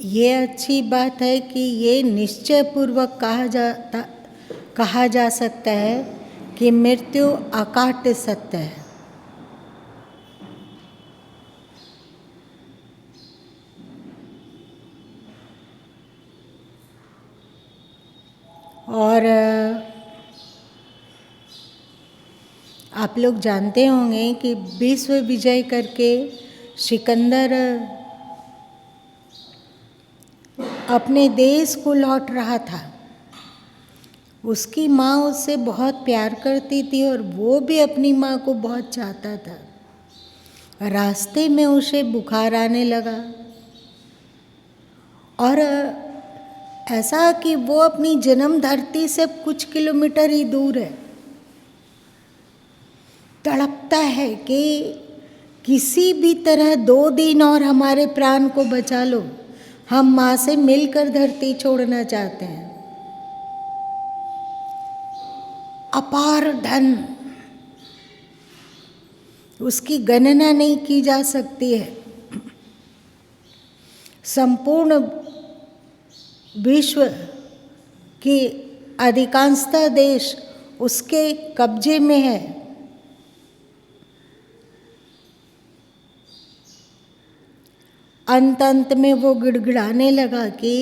ये अच्छी बात है कि ये निश्चय पूर्वक कहा जा सकता है कि मृत्यु अकाट्य सत्य है। और आप लोग जानते होंगे कि विश्व विजय करके सिकंदर अपने देश को लौट रहा था। उसकी माँ उससे बहुत प्यार करती थी और वो भी अपनी माँ को बहुत चाहता था। रास्ते में उसे बुखार आने लगा और ऐसा कि वो अपनी जन्म धरती से कुछ किलोमीटर ही दूर है। तड़पता है कि किसी भी तरह 2 दिन और हमारे प्राण को बचा लो, हम माँ से मिलकर धरती छोड़ना चाहते हैं। अपार धन, उसकी गणना नहीं की जा सकती है। संपूर्ण विश्व की अधिकांशतः देश उसके कब्जे में है। अंत में वो गिड़गिड़ाने लगा कि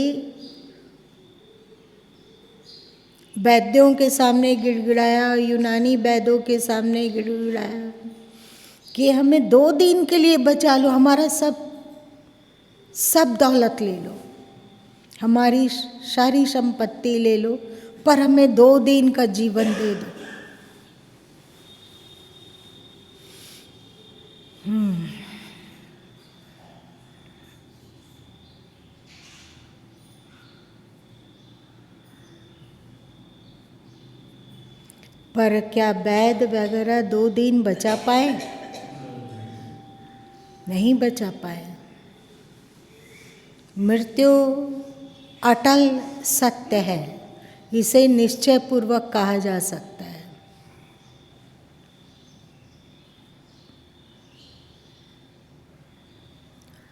वैद्यों के सामने गिड़गिड़ाया, यूनानी वैद्यों के सामने गिड़गिड़ाया कि हमें 2 दिन के लिए बचा लो, हमारा सब दौलत ले लो, हमारी सारी संपत्ति ले लो, पर हमें 2 दिन का जीवन दे दो। पर क्या वैद्य वगैरह 2 दिन बचा पाए? नहीं बचा पाए। मृत्यु अटल सत्य है, इसे निश्चय पूर्वक कहा जा सकता है।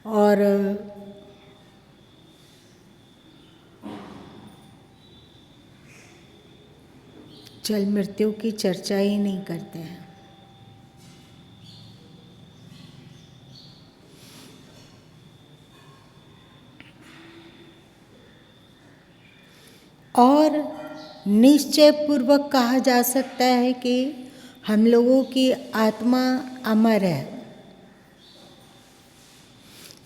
और चल मृत्यु की चर्चा ही नहीं करते हैं। और निश्चय पूर्वक कहा जा सकता है कि हम लोगों की आत्मा अमर है।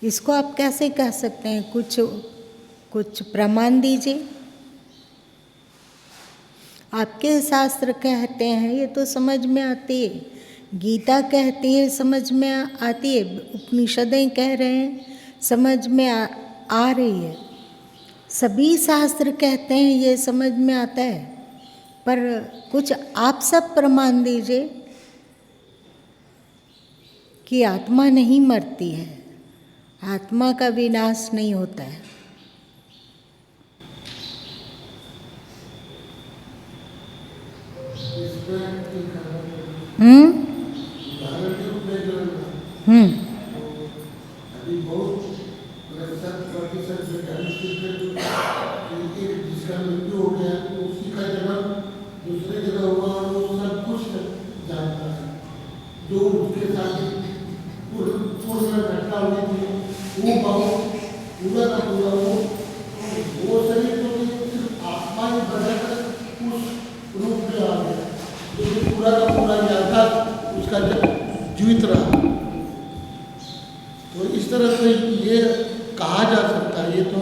इसको आप कैसे कह सकते हैं? कुछ प्रमाण दीजिए। आपके शास्त्र कहते हैं, ये तो समझ में आती है, गीता कहती है समझ में आती है, उपनिषदें कह रहे हैं समझ में आ रही है, सभी शास्त्र कहते हैं ये समझ में आता है, पर कुछ आप सब प्रमाण दीजिए कि आत्मा नहीं मरती है, आत्मा का विनाश नहीं होता है। जिसका मृत्यु हो गया तो उसी का जन्म दूसरे जगह हुआ और वो सब कुछ जानता है। जो उसके साथ पूर्ण घटना हुई थी वो बहुत पूरा का पूरा वो शरीर तो सिर्फ आत्मा ही बदलकर उस रूप में आ गया, जो पूरा का पूरा यादगार उसका जीवित रहा। तो इस तरह से ये कहा जा सकता है। ये तो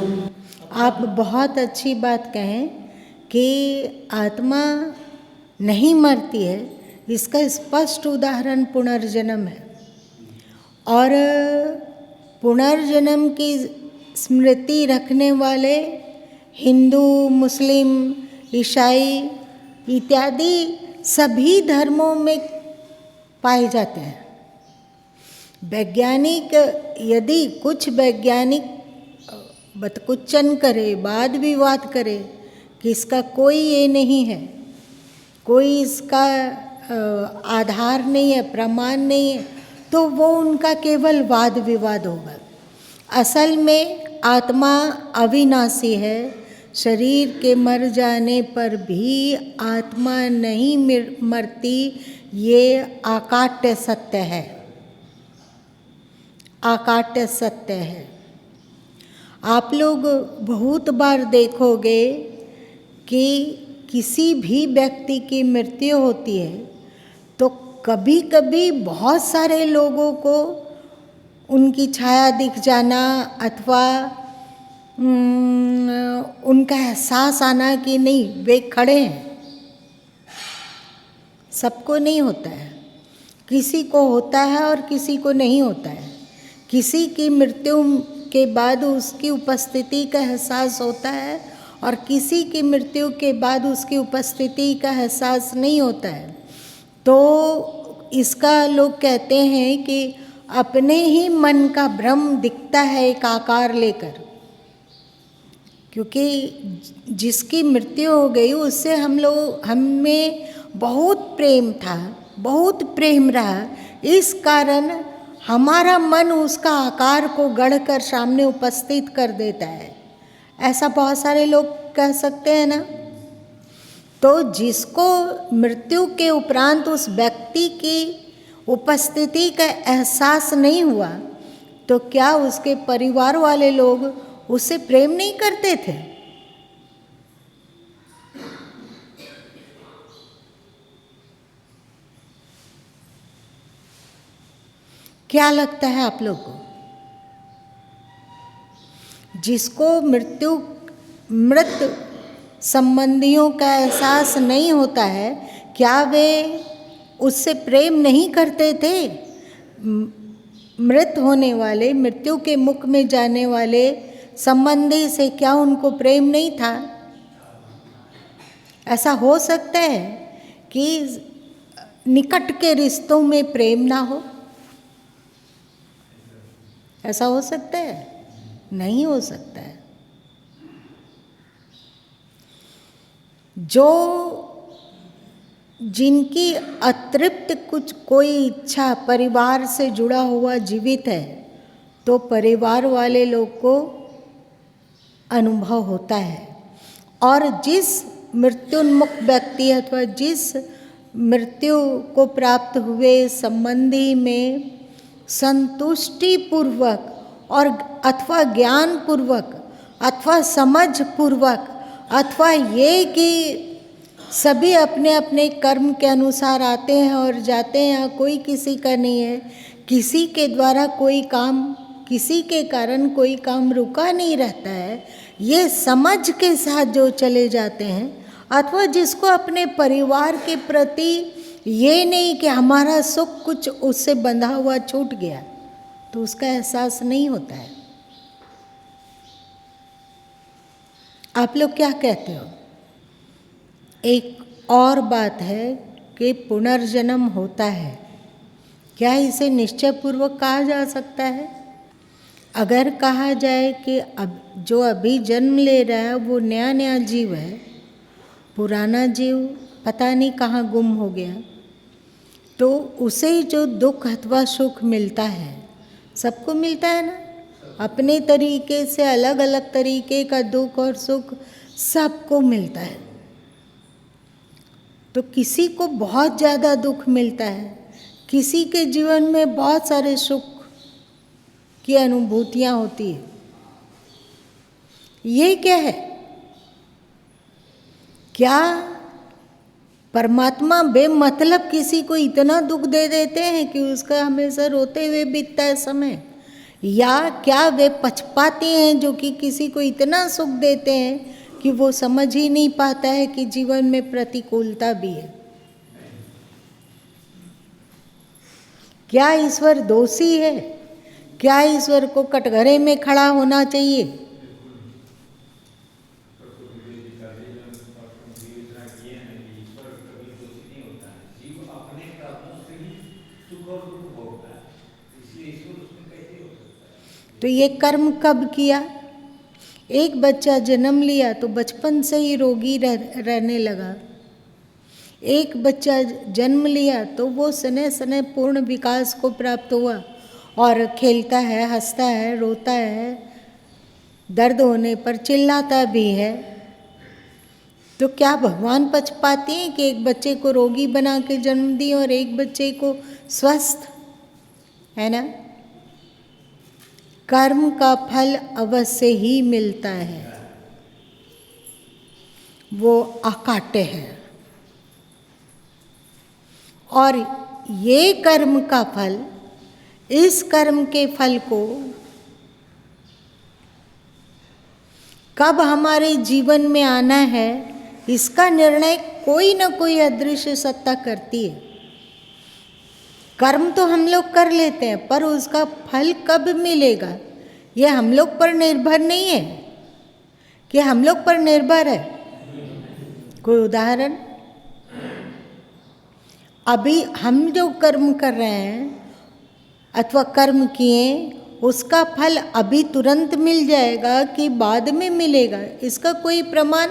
आप बहुत अच्छी बात कहें कि आत्मा नहीं मरती है, इसका स्पष्ट उदाहरण पुनर्जन्म है। और पुनर्जन्म की स्मृति रखने वाले हिंदू, मुस्लिम, ईसाई इत्यादि सभी धर्मों में पाए जाते हैं। वैज्ञानिक, यदि कुछ वैज्ञानिक बतकुच्चन करे, वाद विवाद करे कि इसका कोई ये नहीं है, कोई इसका आधार नहीं है, प्रमाण नहीं है, तो वो उनका केवल वाद विवाद होगा। असल में आत्मा अविनाशी है। शरीर के मर जाने पर भी आत्मा नहीं मरती, ये आकाट्य सत्य है, आकाट्य सत्य है। आप लोग बहुत बार देखोगे कि किसी भी व्यक्ति की मृत्यु होती है तो कभी कभी बहुत सारे लोगों को उनकी छाया दिख जाना अथवा उनका एहसास आना कि नहीं वे खड़े हैं। सबको नहीं होता है, किसी को होता है और किसी को नहीं होता है। किसी की मृत्यु के बाद उसकी उपस्थिति का एहसास होता है और किसी की मृत्यु के बाद उसकी उपस्थिति का एहसास नहीं होता है। तो इसका लोग कहते हैं कि अपने ही मन का भ्रम दिखता है एक आकार लेकर, क्योंकि जिसकी मृत्यु हो गई उससे हमें बहुत प्रेम था, बहुत प्रेम रहा, इस कारण हमारा मन उसका आकार को गढ़कर सामने उपस्थित कर देता है। ऐसा बहुत सारे लोग कह सकते हैं ना। तो जिसको मृत्यु के उपरांत उस व्यक्ति की उपस्थिति का एहसास नहीं हुआ तो क्या उसके परिवार वाले लोग उससे प्रेम नहीं करते थे? क्या लगता है आप लोग को? जिसको मृत संबंधियों का एहसास नहीं होता है, क्या वे उससे प्रेम नहीं करते थे? मृत होने वाले, मृत्यु के मुख में जाने वाले संबंधी से क्या उनको प्रेम नहीं था? ऐसा हो सकता है कि निकट के रिश्तों में प्रेम ना हो? ऐसा हो सकता है? नहीं हो सकता है। जो जिनकी अतृप्त कोई इच्छा परिवार से जुड़ा हुआ जीवित है तो परिवार वाले लोग को अनुभव होता है, और जिस मृत्युन्मुख व्यक्ति अथवा जिस मृत्यु को प्राप्त हुए संबंधी में संतुष्टि पूर्वक और अथवा ज्ञान पूर्वक अथवा समझ पूर्वक अथवा ये कि सभी अपने अपने कर्म के अनुसार आते हैं और जाते हैं, कोई किसी का नहीं है, किसी के द्वारा कोई काम, किसी के कारण कोई काम रुका नहीं रहता है, ये समझ के साथ जो चले जाते हैं, अथवा जिसको अपने परिवार के प्रति ये नहीं कि हमारा सुख कुछ उससे बंधा हुआ छूट गया, तो उसका एहसास नहीं होता है। आप लोग क्या कहते हो? एक और बात है कि पुनर्जन्म होता है, क्या इसे निश्चय पूर्वक कहा जा सकता है? अगर कहा जाए कि अब जो अभी जन्म ले रहा है वो नया नया जीव है, पुराना जीव पता नहीं कहाँ गुम हो गया, तो उसे जो दुख अथवा सुख मिलता है, सबको मिलता है ना, अपने तरीके से अलग अलग तरीके का दुख और सुख सबको मिलता है। तो किसी को बहुत ज़्यादा दुख मिलता है, किसी के जीवन में बहुत सारे सुख की अनुभूतियाँ होती है। ये क्या है? क्या परमात्मा बेमतलब किसी को इतना दुख दे देते हैं कि उसका हमेशा रोते हुए बीतता है समय, या क्या वे पक्षपाती हैं जो कि किसी को इतना सुख देते हैं कि वो समझ ही नहीं पाता है कि जीवन में प्रतिकूलता भी है? क्या ईश्वर दोषी है? क्या ईश्वर को कटघरे में खड़ा होना चाहिए? तो ये कर्म कब किया? एक बच्चा जन्म लिया तो बचपन से ही रोगी रहने लगा। एक बच्चा जन्म लिया तो वो सने सने पूर्ण विकास को प्राप्त हुआ और खेलता है, हंसता है, रोता है, दर्द होने पर चिल्लाता भी है, तो क्या भगवान पछताते हैं कि एक बच्चे को रोगी बना के जन्म दिए और एक बच्चे को स्वस्थ? है ना? कर्म का फल अवश्य ही मिलता है, वो अकाट्य है। और ये कर्म का फल, इस कर्म के फल को कब हमारे जीवन में आना है, इसका निर्णय कोई ना कोई अदृश्य सत्ता करती है। कर्म तो हम लोग कर लेते हैं, पर उसका फल कब मिलेगा ये हम लोग पर निर्भर नहीं है। कि हम लोग पर निर्भर है? कोई उदाहरण? अभी हम जो कर्म कर रहे हैं अथवा कर्म किए, उसका फल अभी तुरंत मिल जाएगा कि बाद में मिलेगा, इसका कोई प्रमाण?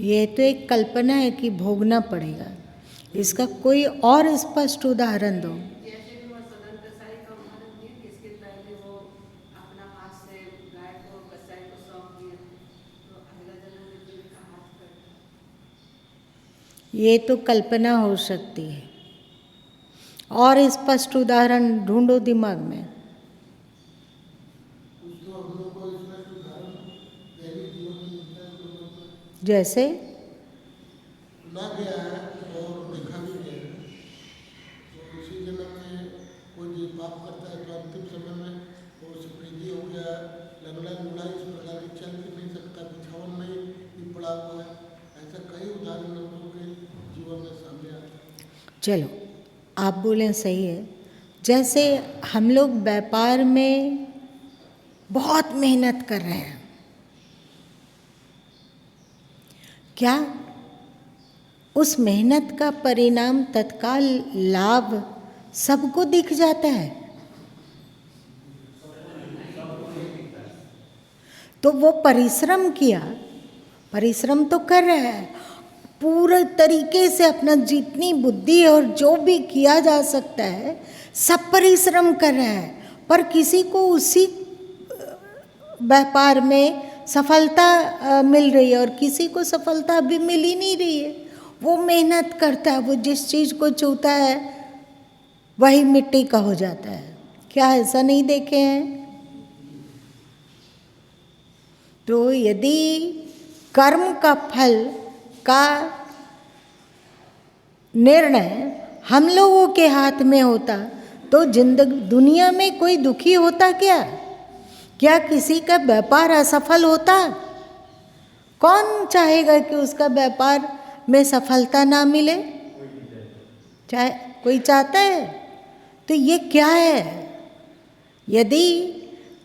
ये तो एक कल्पना है कि भोगना पड़ेगा, इसका कोई और स्पष्ट उदाहरण दो। जैसे कि वो सदन कसाई का उदाहरण दिया कि इसके पहले वो अपना हाथ से गाय को कसाई को सौंप दिया, तो अगला जन्म में फिर का हाथ कर। ये तो कल्पना हो सकती है, और स्पष्ट उदाहरण ढूंढो दिमाग में। जैसे ना गया है और देखा भी गया है, तो इसी जन्म में कोई भी पाप करता है तो अंतिम समय में वो सफेदी हो गया, लंगड़ा लूढ़ा इस प्रकार की चल भी नहीं सकता, बिछावन में ही पड़ा हुआ है। ऐसा कई उदाहरण हम लोगों के जीवन में सामने आते हैं। चलो, आप बोलें सही है। जैसे हम लोग व्यापार में बहुत मेहनत कर रहे हैं, क्या उस मेहनत का परिणाम तत्काल लाभ सबको दिख जाता है? तो वो परिश्रम किया, परिश्रम तो कर रहा है, पूरे तरीके से अपना जितनी बुद्धि और जो भी किया जा सकता है सब परिश्रम कर रहा है, पर किसी को उसी व्यापार में सफलता मिल रही है और किसी को सफलता अभी मिल ही नहीं रही है। वो मेहनत करता है, वो जिस चीज़ को छूता है वही मिट्टी का हो जाता है। क्या ऐसा नहीं देखे हैं? तो यदि कर्म का फल का निर्णय हम लोगों के हाथ में होता तो दुनिया में कोई दुखी होता क्या? क्या किसी का व्यापार असफल होता? कौन चाहेगा कि उसका व्यापार में सफलता ना मिले? चाहे कोई चाहता है? तो ये क्या है? यदि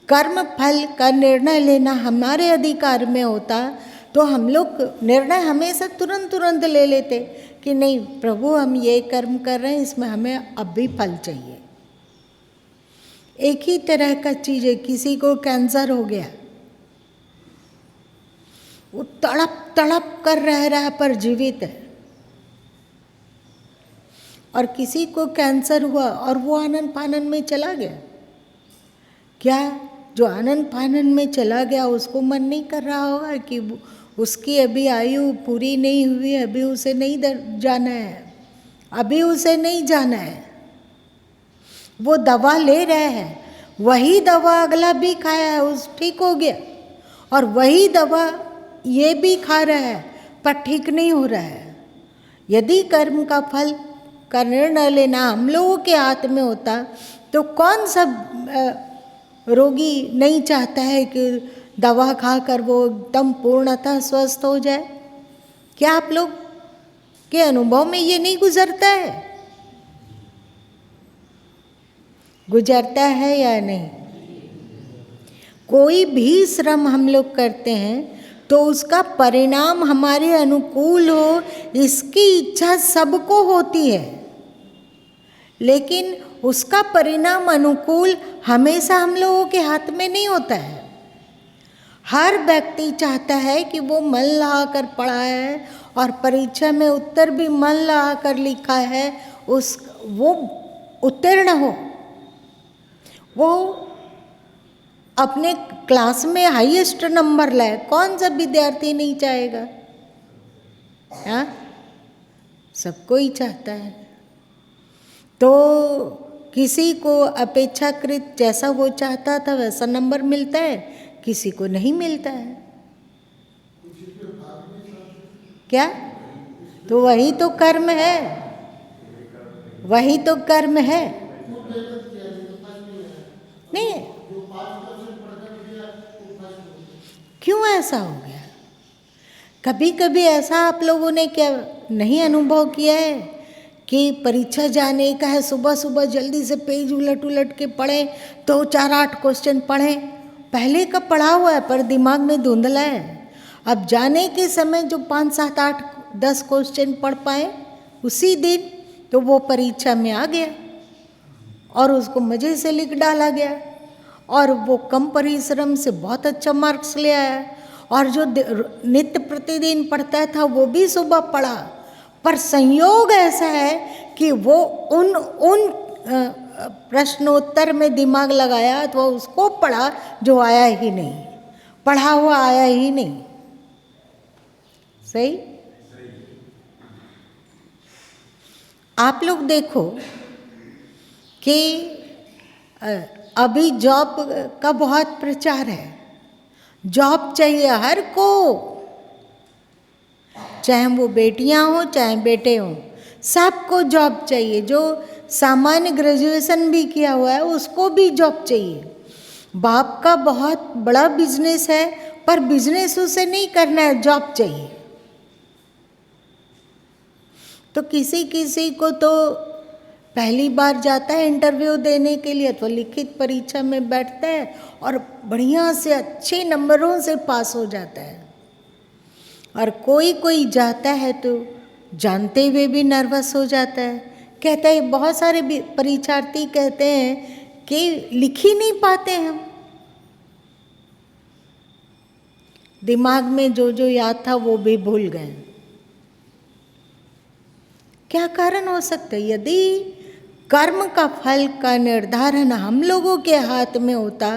कर्म फल का निर्णय लेना हमारे अधिकार में होता तो हम लोग निर्णय हमेशा तुरंत ले लेते कि नहीं प्रभु, हम ये कर्म कर रहे हैं, इसमें हमें अब भी फल चाहिए। एक ही तरह का चीज़ है, किसी को कैंसर हो गया, वो तड़प तड़प कर रह रहा पर जीवित है, और किसी को कैंसर हुआ और वो आनन फानन में चला गया। क्या जो आनन फानन में चला गया उसको मन नहीं कर रहा होगा कि उसकी अभी आयु पूरी नहीं हुई, अभी उसे नहीं जाना है, अभी उसे नहीं जाना है? वो दवा ले रहे हैं, वही दवा अगला भी खाया है, उस ठीक हो गया, और वही दवा ये भी खा रहा है पर ठीक नहीं हो रहा है। यदि कर्म का फल का निर्णय लेना हम लोगों के हाथ में होता तो कौन सा रोगी नहीं चाहता है कि दवा खाकर वो एकदम पूर्णतः स्वस्थ हो जाए? क्या आप लोग के अनुभव में ये नहीं गुजरता है? गुजरता है या नहीं? कोई भी श्रम हम लोग करते हैं तो उसका परिणाम हमारे अनुकूल हो, इसकी इच्छा सबको होती है, लेकिन उसका परिणाम अनुकूल हमेशा हम लोगों के हाथ में नहीं होता है। हर व्यक्ति चाहता है कि वो मन लगाकर पढ़ा है और परीक्षा में उत्तर भी मन लगाकर लिखा है, वो उत्तीर्ण हो, वो अपने क्लास में हाईएस्ट नंबर लाए। कौन सा विद्यार्थी नहीं चाहेगा? हाँ, सबको ही चाहता है। तो किसी को अपेक्षाकृत जैसा वो चाहता था वैसा नंबर मिलता है, किसी को नहीं मिलता है। क्या? तो वही तो कर्म है, वही तो कर्म है। नहीं, क्यों ऐसा हो गया? कभी कभी ऐसा आप लोगों ने क्या नहीं अनुभव किया है कि परीक्षा जाने का है, सुबह सुबह जल्दी से पेज उलट उलट के पढ़ें तो 4-8 क्वेश्चन पढ़ें, पहले का पढ़ा हुआ है पर दिमाग में धुंधला है। अब जाने के समय जो 5, 7, 8, 10 क्वेश्चन पढ़ पाए उसी दिन, तो वो परीक्षा में आ गया और उसको मज़े से लिख डाला गया और वो कम परिश्रम से बहुत अच्छा मार्क्स ले आया। और जो नित्य प्रतिदिन पढ़ता था वो भी सुबह पढ़ा, पर संयोग ऐसा है कि वो उन प्रश्नोत्तर में दिमाग लगाया अथवा उसको पढ़ा जो आया ही नहीं, पढ़ा हुआ आया ही नहीं। सही? आप लोग देखो कि अभी जॉब का बहुत प्रचार है, जॉब चाहिए हर को, चाहे वो बेटियां हो चाहे बेटे हों, सबको जॉब चाहिए। जो सामान्य ग्रेजुएशन भी किया हुआ है उसको भी जॉब चाहिए। बाप का बहुत बड़ा बिजनेस है पर बिजनेस उसे नहीं करना है, जॉब चाहिए। तो किसी किसी को तो पहली बार जाता है इंटरव्यू देने के लिए तो लिखित परीक्षा में बैठता है और बढ़िया से अच्छे नंबरों से पास हो जाता है, और कोई कोई जाता है तो जानते हुए भी नर्वस हो जाता है। कहता है, बहुत सारे परीक्षार्थी कहते हैं कि लिख ही नहीं पाते हम, दिमाग में जो जो याद था वो भी भूल गए। क्या कारण हो सकता है? यदि कर्म का फल का निर्धारण हम लोगों के हाथ में होता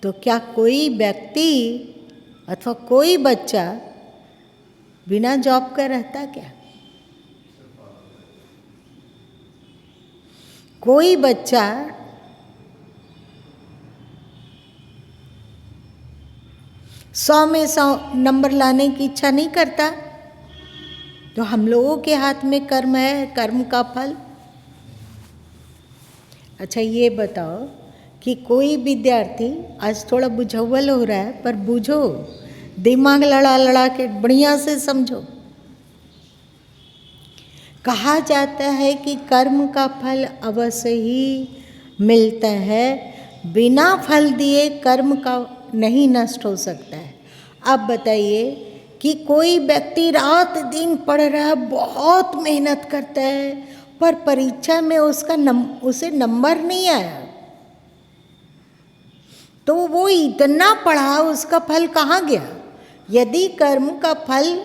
तो क्या कोई व्यक्ति अथवा कोई बच्चा बिना जॉब का रहता क्या? कोई बच्चा 100 में 100 नंबर लाने की इच्छा नहीं करता? तो हम लोगों के हाथ में कर्म है, कर्म का फल। अच्छा ये बताओ कि कोई विद्यार्थी, आज थोड़ा बुझव्वल हो रहा है पर बूझो, दिमाग लड़ा लड़ा के बढ़िया से समझो। कहा जाता है कि कर्म का फल अवश्य ही मिलता है, बिना फल दिए कर्म का नहीं नष्ट हो सकता है। अब बताइए कि कोई व्यक्ति रात दिन पढ़ रहा है, बहुत मेहनत करता है, पर परीक्षा में उसे नंबर नहीं आया, तो वो इतना पढ़ा, उसका फल कहाँ गया? यदि कर्म का फल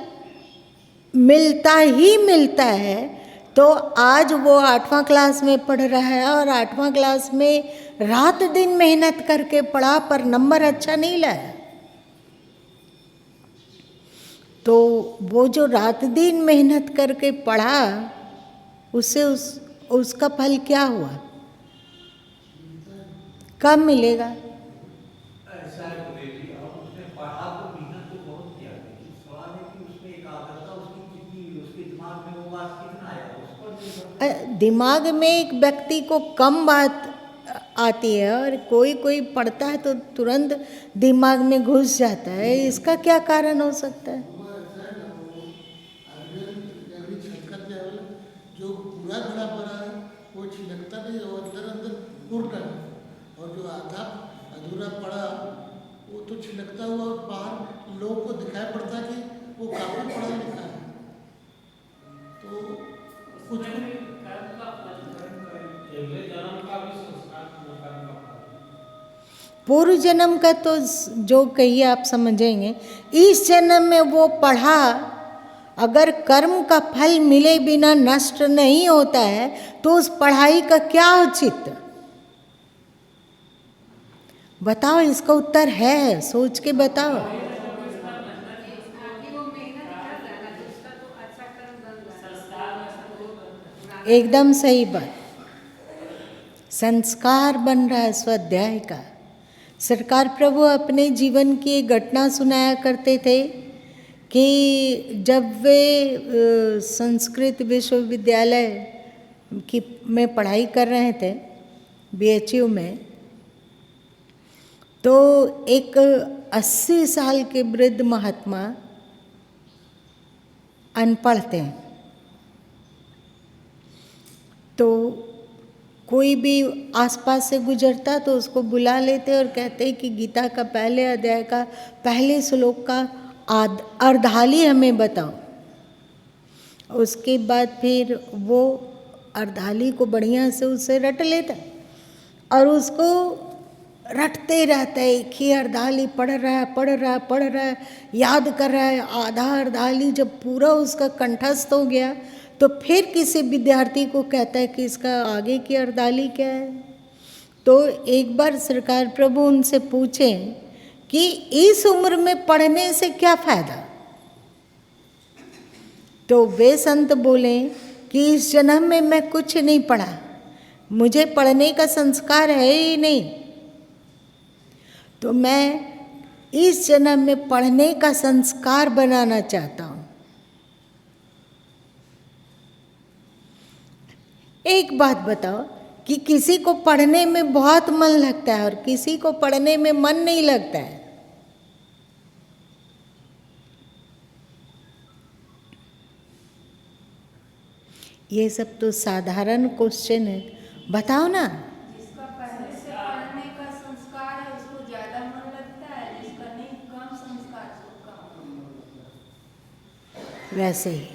मिलता ही मिलता है तो आज वो 8वां क्लास में पढ़ रहा है और 8वां क्लास में रात दिन मेहनत करके पढ़ा पर नंबर अच्छा नहीं लाया, तो वो जो रात दिन मेहनत करके पढ़ा उससे उसका फल क्या हुआ? कब मिलेगा? दिमाग में एक व्यक्ति को कम बात आती है और कोई कोई पढ़ता है तो तुरंत दिमाग में घुस जाता है, इसका क्या कारण हो सकता है? जो पूरा भरा पड़ा है वो छिलकता नहीं, और अंदर अंदर उड़ करता हुआ बाहर लोगों को दिखाई पड़ता कि वो काफी पढ़ा लिखा है। तो कुछ कर्म का फल, अगले जन्म का भी संस्कार कर्म का फल। पूर्व जन्म का तो जो कहिए आप समझेंगे, इस जन्म में वो पढ़ा, अगर कर्म का फल मिले बिना नष्ट नहीं होता है तो उस पढ़ाई का क्या औचित्य? बताओ, इसका उत्तर है, सोच के बताओ। आगे वो मेहनत कर रहा है ना, तो उसका तो अच्छा कर्म बन रहा है। एकदम सही बात, संस्कार बन रहा है स्वाध्याय का। सरकार प्रभु अपने जीवन की एक घटना सुनाया करते थे कि जब वे संस्कृत विश्वविद्यालय की में पढ़ाई कर रहे थे, BHU में, तो एक 80 साल के वृद्ध महात्मा अनपढ़ थे। तो कोई भी आसपास से गुजरता तो उसको बुला लेते और कहते कि गीता का पहले अध्याय का पहले श्लोक का अर्धाली हमें बताओ। उसके बाद फिर वो अर्धाली को बढ़िया से उससे रट लेता और उसको रटते रहता है, एक ही अर्धाली पढ़ रहा है, याद कर रहा है। आधा अर्धाली जब पूरा उसका कंठस्थ हो गया तो फिर किसी विद्यार्थी को कहता है कि इसका आगे की अर्धाली क्या है। तो एक बार सरकार प्रभु उनसे पूछे कि इस उम्र में पढ़ने से क्या फायदा? तो वे संत बोले कि इस जन्म में मैं कुछ नहीं पढ़ा, मुझे पढ़ने का संस्कार है ही नहीं, तो मैं इस जन्म में पढ़ने का संस्कार बनाना चाहता हूँ। एक बात बताओ कि किसी को पढ़ने में बहुत मन लगता है और किसी को पढ़ने में मन नहीं लगता है। ये सब तो साधारण क्वेश्चन है, बताओ ना। जिसका पहले से पढ़ने का संस्कार है उसको ज्यादा मन लगता है, जिसका नहीं कम संस्कार उसको कम। वैसे ही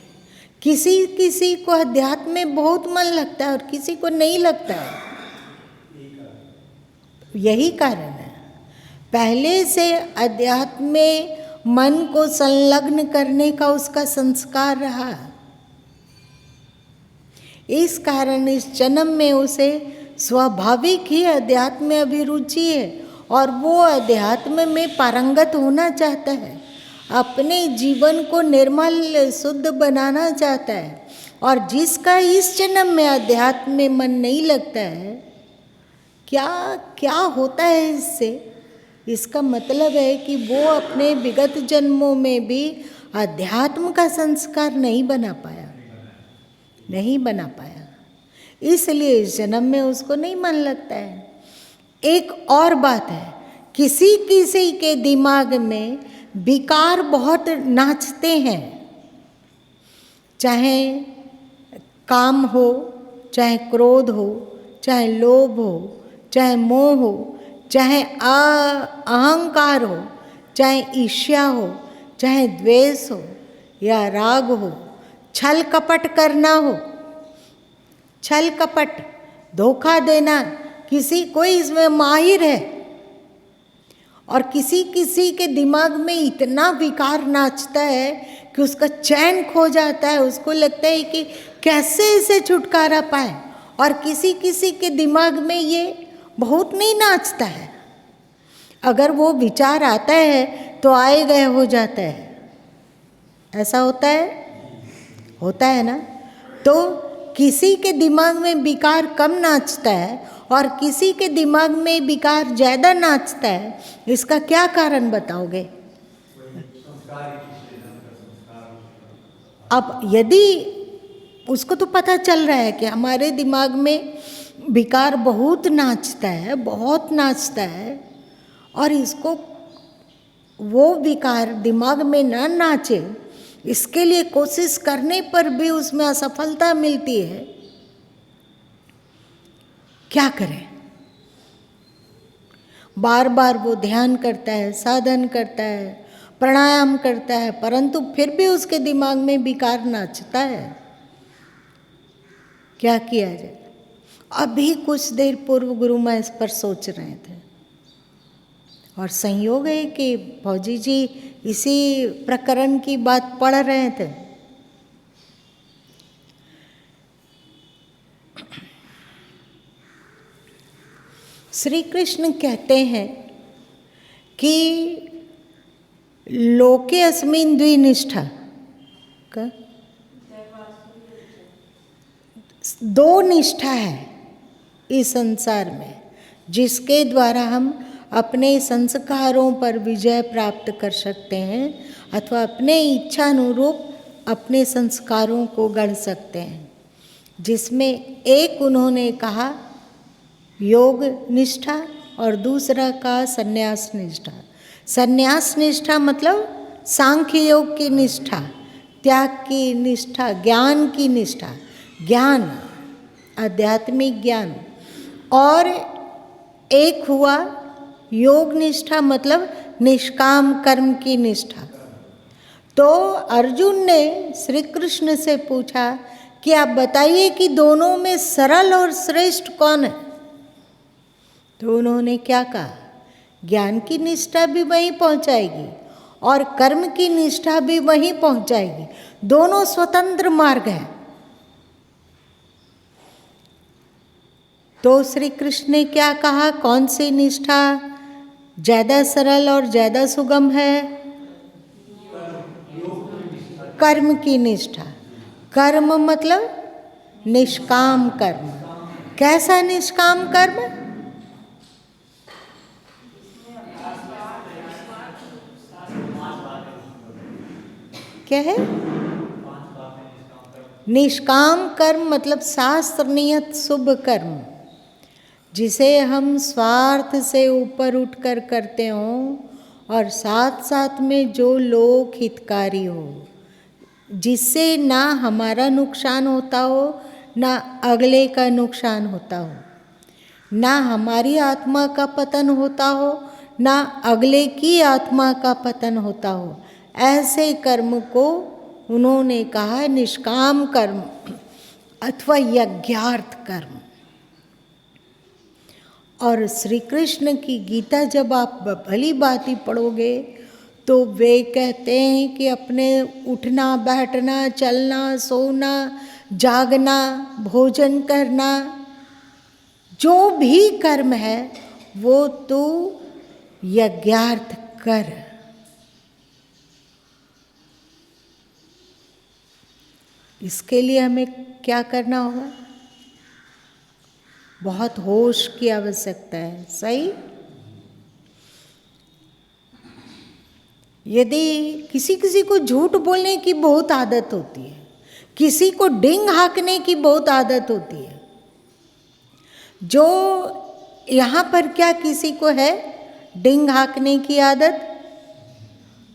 किसी किसी को अध्यात्म में बहुत मन लगता है और किसी को नहीं लगता है। यही कारण है, पहले से अध्यात्म में मन को संलग्न करने का उसका संस्कार रहा। इस कारण इस जन्म में उसे स्वाभाविक ही अध्यात्म में अभिरुचि है और वो अध्यात्म में पारंगत होना चाहता है, अपने जीवन को निर्मल शुद्ध बनाना चाहता है। और जिसका इस जन्म में अध्यात्म में मन नहीं लगता है, क्या क्या होता है इससे? इसका मतलब है कि वो अपने विगत जन्मों में भी अध्यात्म का संस्कार नहीं बना पाया, इसलिए इस जन्म में उसको नहीं मन लगता है। एक और बात है, किसी किसी के दिमाग में विकार बहुत नाचते हैं, चाहे काम हो, चाहे क्रोध हो, चाहे लोभ हो, चाहे मोह हो, चाहे अहंकार हो, चाहे ईर्ष्या हो, चाहे द्वेष हो या राग हो, छल कपट करना हो, छल कपट धोखा देना, किसी कोई इसमें माहिर है। और किसी किसी के दिमाग में इतना विकार नाचता है कि उसका चैन खो जाता है, उसको लगता है कि कैसे इसे छुटकारा पाए। और किसी किसी के दिमाग में ये बहुत नहीं नाचता है, अगर वो विचार आता है तो आए गए हो जाता है। ऐसा होता है ना। तो किसी के दिमाग में विकार कम नाचता है और किसी के दिमाग में विकार ज़्यादा नाचता है, इसका क्या कारण बताओगे? अब यदि उसको तो पता चल रहा है कि हमारे दिमाग में विकार बहुत नाचता है और इसको वो विकार दिमाग में ना नाचे, इसके लिए कोशिश करने पर भी उसमें असफलता मिलती है, क्या करें? बार बार वो ध्यान करता है, साधन करता है, प्राणायाम करता है, परंतु फिर भी उसके दिमाग में विकार नाचता है। क्या किया जाए? अभी कुछ देर पूर्व गुरु माँ इस पर सोच रहे थे और संयोग है कि फौजी जी इसी प्रकरण की बात पढ़ रहे थे। श्री कृष्ण कहते हैं कि लोके अस्मिन् द्विनिष्ठा का दो निष्ठा है इस संसार में, जिसके द्वारा हम अपने संस्कारों पर विजय प्राप्त कर सकते हैं अथवा अपने इच्छा अनुरूप अपने संस्कारों को गढ़ सकते हैं। जिसमें एक उन्होंने कहा योग निष्ठा और दूसरा का संन्यास निष्ठा। संन्यास निष्ठा मतलब सांख्य योग की निष्ठा, त्याग की निष्ठा, ज्ञान की निष्ठा, ज्ञान आध्यात्मिक ज्ञान। और एक हुआ योग निष्ठा मतलब निष्काम कर्म की निष्ठा। तो अर्जुन ने श्री कृष्ण से पूछा कि आप बताइए कि दोनों में सरल और श्रेष्ठ कौन है? तो उन्होंने क्या कहा? ज्ञान की निष्ठा भी वहीं पहुंचाएगी और कर्म की निष्ठा भी वहीं पहुंचाएगी, दोनों स्वतंत्र मार्ग हैं। तो श्री कृष्ण ने क्या कहा? कौन सी निष्ठा ज़्यादा सरल और ज़्यादा सुगम है? कर्म की निष्ठा। कर्म मतलब निष्काम कर्म। कैसा निष्काम कर्म? क्या है? निष्काम कर्म मतलब शास्त्र नियत शुभ कर्म, जिसे हम स्वार्थ से ऊपर उठकर करते हों और साथ साथ में जो लोक हितकारी हो, जिससे ना हमारा नुकसान होता हो ना अगले का नुकसान होता हो, ना हमारी आत्मा का पतन होता हो ना अगले की आत्मा का पतन होता हो। ऐसे कर्म को उन्होंने कहा निष्काम कर्म अथवा यज्ञार्थ कर्म। और श्री कृष्ण की गीता जब आप भली भांति पढ़ोगे तो वे कहते हैं कि अपने उठना बैठना चलना सोना जागना भोजन करना जो भी कर्म है वो तू यज्ञार्थ कर। इसके लिए हमें क्या करना होगा? बहुत होश की आवश्यकता है। सही? यदि किसी किसी को झूठ बोलने की बहुत आदत होती है, किसी को डिंग हाँकने की बहुत आदत होती है, जो यहाँ पर क्या किसी को है डिंग हाँकने की आदत?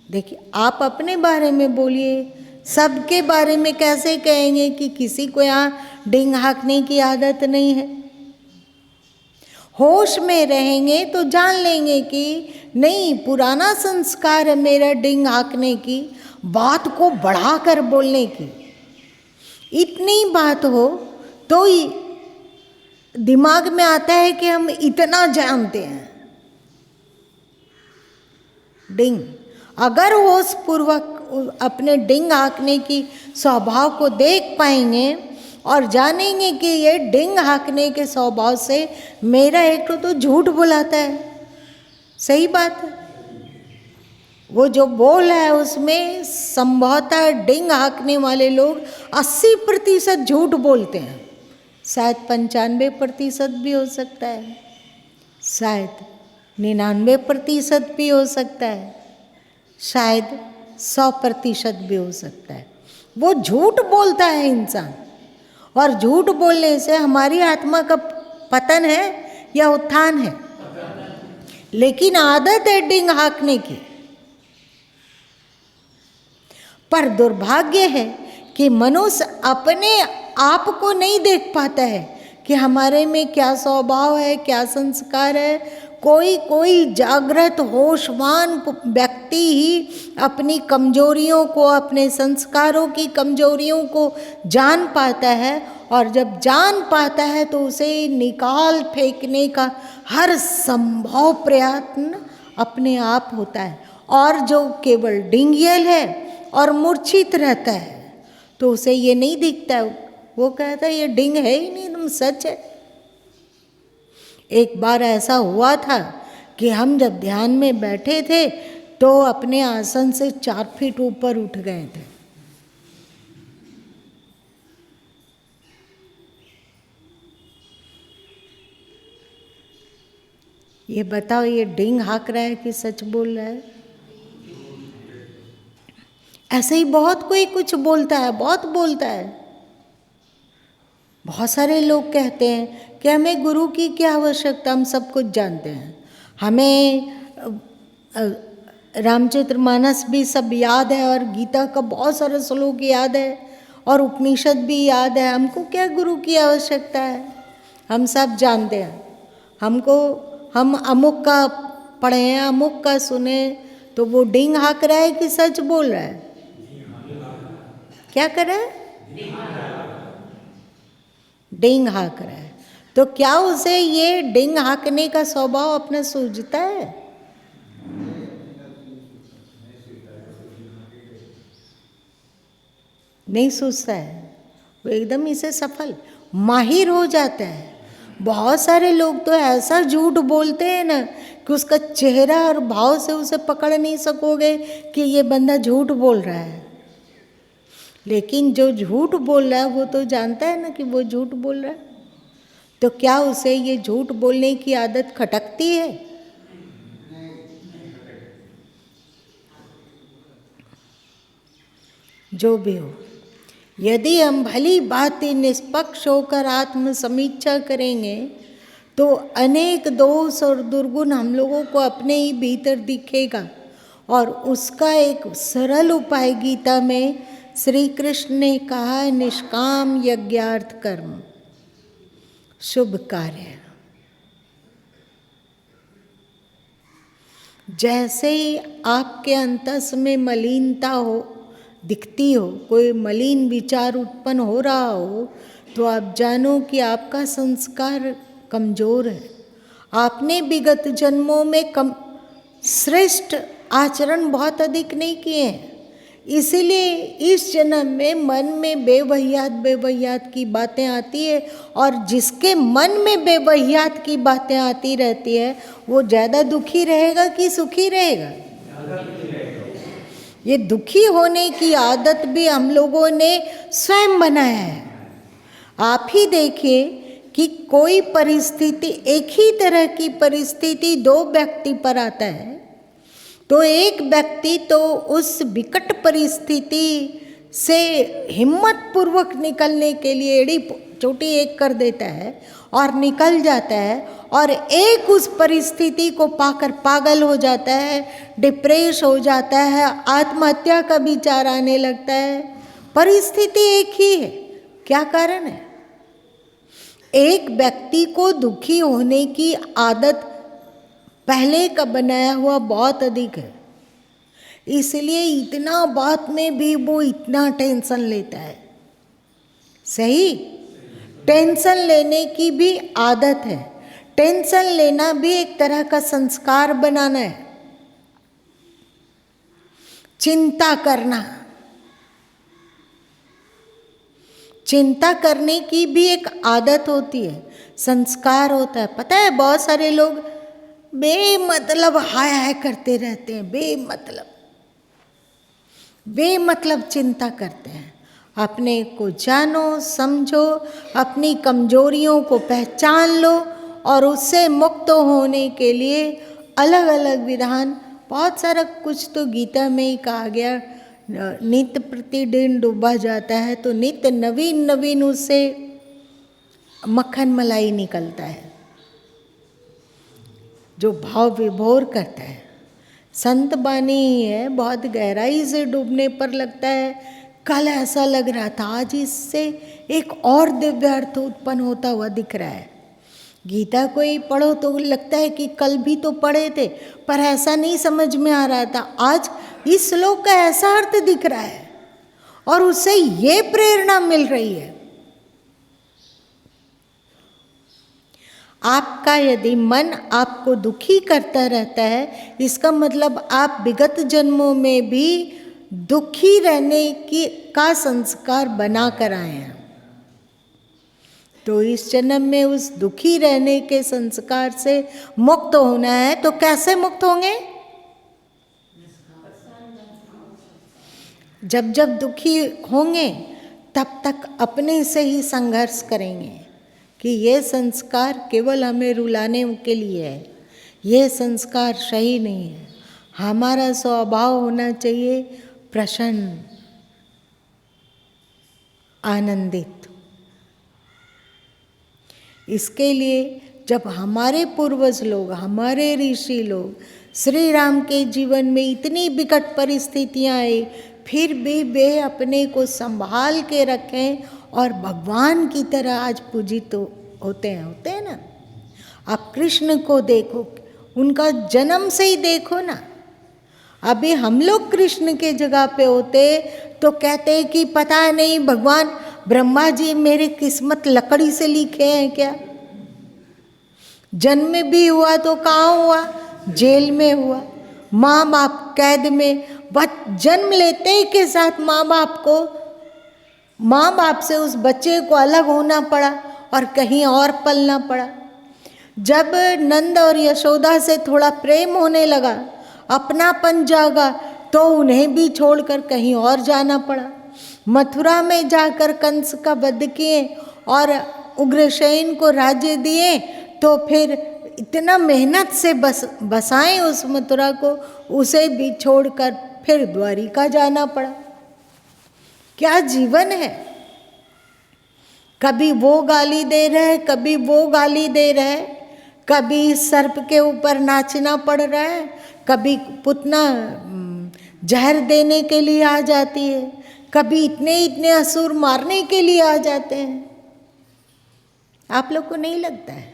देखिए, आप अपने बारे में बोलिए, सबके बारे में कैसे कहेंगे कि किसी को यहाँ डिंग हाँकने की आदत नहीं है? होश में रहेंगे तो जान लेंगे कि नहीं, पुराना संस्कार है मेरा डिंग हाँकने की, बात को बढ़ाकर बोलने की। इतनी बात हो तो दिमाग में आता है कि हम इतना जानते हैं। डिंग, अगर होश पूर्वक अपने डिंग हाँकने की स्वभाव को देख पाएंगे और जानेंगे कि ये डिंग हाँकने के स्वभाव से मेरा एक तो झूठ बुलाता है। सही बात है, वो जो बोल है उसमें संभवतः डिंग हाँकने वाले लोग 80% झूठ बोलते हैं, शायद 95% भी हो सकता है, शायद 99% भी हो सकता है, शायद 100% भी हो सकता है। वो झूठ बोलता है इंसान, और झूठ बोलने से हमारी आत्मा का पतन है या उत्थान है? लेकिन आदत है डिंग हाँकने की। पर दुर्भाग्य है कि मनुष्य अपने आप को नहीं देख पाता है कि हमारे में क्या स्वभाव है, क्या संस्कार है, कोई कोई जागृत होशवान व्यक्ति ही अपनी कमजोरियों को, अपने संस्कारों की कमजोरियों को जान पाता है, और जब जान पाता है तो उसे निकाल फेंकने का हर संभव प्रयत्न अपने आप होता है। और जो केवल डिंगियल है और मूर्छित रहता है तो उसे ये नहीं दिखता, वो कहता है ये डिंग है ही नहीं, तुम सच है। एक बार ऐसा हुआ था कि हम जब ध्यान में बैठे थे तो अपने आसन से 4 फीट ऊपर उठ गए थे। ये बताओ, ये डिंग हाँक रहा है कि सच बोल रहा है? ऐसे ही बहुत कोई कुछ बोलता है, बहुत बोलता है। बहुत सारे लोग कहते हैं कि हमें गुरु की क्या आवश्यकता, हम सब कुछ जानते हैं, हमें रामचरितमानस भी सब याद है और गीता का बहुत सारा श्लोक याद है और उपनिषद भी याद है, हमको क्या गुरु की आवश्यकता है, हम सब जानते हैं। हम अमुक का पढ़े हैं, अमुक का सुने, तो वो डिंग हाँक रहा है कि सच बोल रहा है? क्या कर रहा है? डिंग हाँक रहा है। तो क्या उसे ये डिंग हाँकने का स्वभाव अपना सूझता है? नहीं सूझता है। वो एकदम इसे सफल माहिर हो जाता है। बहुत सारे लोग तो ऐसा झूठ बोलते हैं ना कि उसका चेहरा और भाव से उसे पकड़ नहीं सकोगे कि ये बंदा झूठ बोल रहा है। लेकिन जो झूठ बोल रहा है वो तो जानता है ना कि वो झूठ बोल रहा है। तो क्या उसे ये झूठ बोलने की आदत खटकती है? जो भी हो, यदि हम भली भांति निष्पक्ष होकर आत्म समीक्षा करेंगे तो अनेक दोष और दुर्गुण हम लोगों को अपने ही भीतर दिखेगा। और उसका एक सरल उपाय गीता में श्री कृष्ण ने कहा है, निष्काम यज्ञार्थ कर्म, शुभ कार्य। जैसे ही आपके अंतस में मलिनता हो, दिखती हो, कोई मलिन विचार उत्पन्न हो रहा हो, तो आप जानो कि आपका संस्कार कमजोर है। आपने विगत जन्मों में श्रेष्ठ आचरण बहुत अधिक नहीं किए हैं, इसीलिए इस जन्म में मन में बेवहियात की बातें आती है। और जिसके मन में बेवहियात की बातें आती रहती है वो ज़्यादा दुखी रहेगा कि सुखी रहेगा? ये दुखी होने की आदत भी हम लोगों ने स्वयं बनाया है। आप ही देखिए कि कोई परिस्थिति, एक ही तरह की परिस्थिति 2 व्यक्ति पर आता है तो एक व्यक्ति तो उस विकट परिस्थिति से हिम्मत पूर्वक निकलने के लिए एड़ी चोटी एक कर देता है और निकल जाता है, और एक उस परिस्थिति को पाकर पागल हो जाता है, डिप्रेस हो जाता है, आत्महत्या का विचार आने लगता है। परिस्थिति एक ही है, क्या कारण है? एक व्यक्ति को दुखी होने की आदत पहले का बनाया हुआ बहुत अधिक है, इसलिए इतना बात में भी वो इतना टेंशन लेता है। सही, टेंशन लेने की भी आदत है। टेंशन लेना भी एक तरह का संस्कार बनाना है। चिंता करना, चिंता करने की भी एक आदत होती है, संस्कार होता है। पता है, बहुत सारे लोग बेमतलब हाय हाय करते रहते हैं, बेमतलब चिंता करते हैं। अपने को जानो, समझो, अपनी कमजोरियों को पहचान लो और उससे मुक्त होने के लिए अलग अलग विधान, बहुत सारा कुछ तो गीता में ही कहा गया। नित्य प्रतिदिन डूबा जाता है तो नित्य नवीन नवीन उससे मक्खन मलाई निकलता है, जो भाव विभोर करता है। संत बानी ही है, बहुत गहराई से डूबने पर लगता है कल ऐसा लग रहा था, आज इससे एक और दिव्य अर्थ उत्पन्न होता हुआ दिख रहा है। गीता को ही पढ़ो तो लगता है कि कल भी तो पढ़े थे, पर ऐसा नहीं समझ में आ रहा था। आज इस श्लोक का ऐसा अर्थ दिख रहा है और उससे ये प्रेरणा मिल रही है। आपका यदि मन आपको दुखी करता रहता है, इसका मतलब आप विगत जन्मों में भी दुखी रहने की का संस्कार बना कर आए हैं। तो इस जन्म में उस दुखी रहने के संस्कार से मुक्त होना है। तो कैसे मुक्त होंगे? जब जब दुखी होंगे तब तक अपने से ही संघर्ष करेंगे कि ये संस्कार केवल हमें रुलाने के लिए है, ये संस्कार सही नहीं है। हमारा स्वभाव होना चाहिए प्रसन्न, आनंदित। इसके लिए जब हमारे पूर्वज लोग, हमारे ऋषि लोग, श्री राम के जीवन में इतनी विकट परिस्थितियां आई, फिर भी वे अपने को संभाल के रखें और भगवान की तरह आज पूजित होते हैं ना। आप कृष्ण को देखो, उनका जन्म से ही देखो ना। अभी हम लोग कृष्ण के जगह पे होते तो कहते कि पता नहीं भगवान ब्रह्मा जी मेरी किस्मत लकड़ी से लिखे हैं क्या? जन्म भी हुआ तो कहाँ हुआ? जेल में हुआ। माँ बाप कैद में, बस जन्म लेते ही के साथ माँ बाप से उस बच्चे को अलग होना पड़ा और कहीं और पलना पड़ा। जब नंद और यशोदा से थोड़ा प्रेम होने लगा, अपनापन जागा, तो उन्हें भी छोड़कर कहीं और जाना पड़ा। मथुरा में जाकर कंस का वध किए और उग्रसेन को राज्य दिए, तो फिर इतना मेहनत से बसाएं उस मथुरा को, उसे भी छोड़कर फिर द्वारिका जाना पड़ा। क्या जीवन है! कभी वो गाली दे रहे, कभी वो गाली दे रहे, कभी सर्प के ऊपर नाचना पड़ रहा है, कभी पुतना जहर देने के लिए आ जाती है, कभी इतने असुर मारने के लिए आ जाते हैं। आप लोग को नहीं लगता है?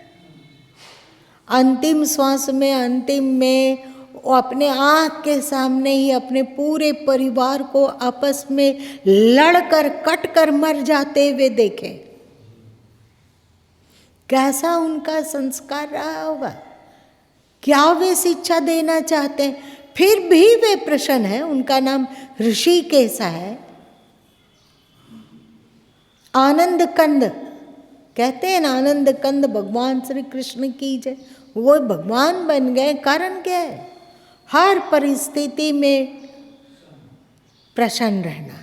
अंतिम श्वास में, अंतिम में वो अपने आँख के सामने ही अपने पूरे परिवार को आपस में लड़कर कट कर मर जाते हुए देखे। कैसा उनका संस्कार रहा होगा, क्या वे शिक्षा देना चाहते हैं, फिर भी वे प्रसन्न है। उनका नाम ऋषिकेश है। आनंद कंद कहते हैं ना, आनंद कंद भगवान श्री कृष्ण की जय। वो भगवान बन गए। कारण क्या है? हर परिस्थिति में प्रसन्न रहना।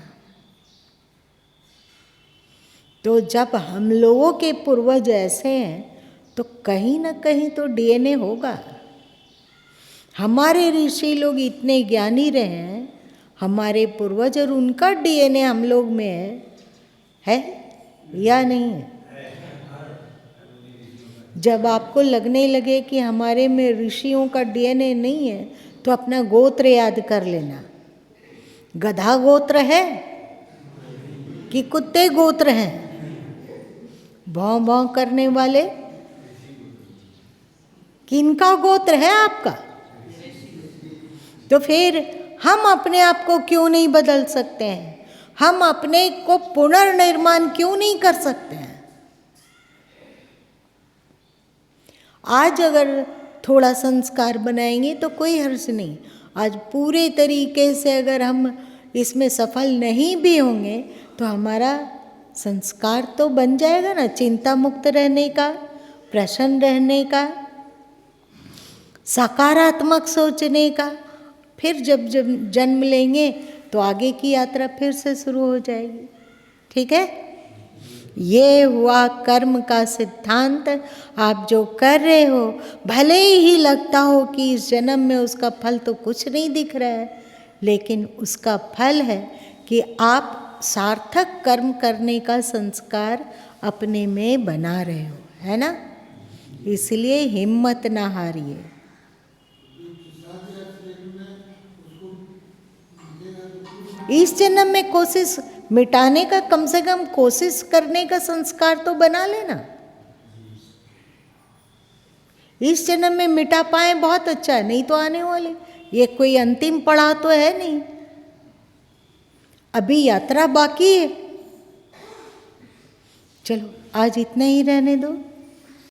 तो जब हम लोगों के पूर्वज ऐसे हैं तो कहीं ना कहीं तो डीएनए होगा। हमारे ऋषि लोग इतने ज्ञानी रहे हैं, हमारे पूर्वज, और उनका डीएनए हम लोग में है या नहीं है? जब आपको लगने लगे कि हमारे में ऋषियों का डीएनए नहीं है, तो अपना गोत्र याद कर लेना। गधा गोत्र है कि कुत्ते गोत्र हैं? भौं भौं करने वाले किनका गोत्र है आपका? तो फिर हम अपने आप को क्यों नहीं बदल सकते हैं? हम अपने को पुनर्निर्माण क्यों नहीं कर सकते हैं? आज अगर थोड़ा संस्कार बनाएंगे तो कोई हर्ष नहीं। आज पूरे तरीके से अगर हम इसमें सफल नहीं भी होंगे तो हमारा संस्कार तो बन जाएगा ना, चिंता मुक्त रहने का, प्रसन्न रहने का, सकारात्मक सोचने का। फिर जब जन्म लेंगे तो आगे की यात्रा फिर से शुरू हो जाएगी। ठीक है? ये हुआ कर्म का सिद्धांत। आप जो कर रहे हो, भले ही लगता हो कि इस जन्म में उसका फल तो कुछ नहीं दिख रहा है, लेकिन उसका फल है कि आप सार्थक कर्म करने का संस्कार अपने में बना रहे हो, है ना? इसलिए हिम्मत ना हारिए। इस जन्म में कोशिश मिटाने का, कम से कम कोशिश करने का संस्कार तो बना लेना। इस जन्म में मिटा पाए बहुत अच्छा है, नहीं तो आने वाले, ये कोई अंतिम पड़ाव तो है नहीं, अभी यात्रा बाकी है। चलो आज इतना ही रहने दो।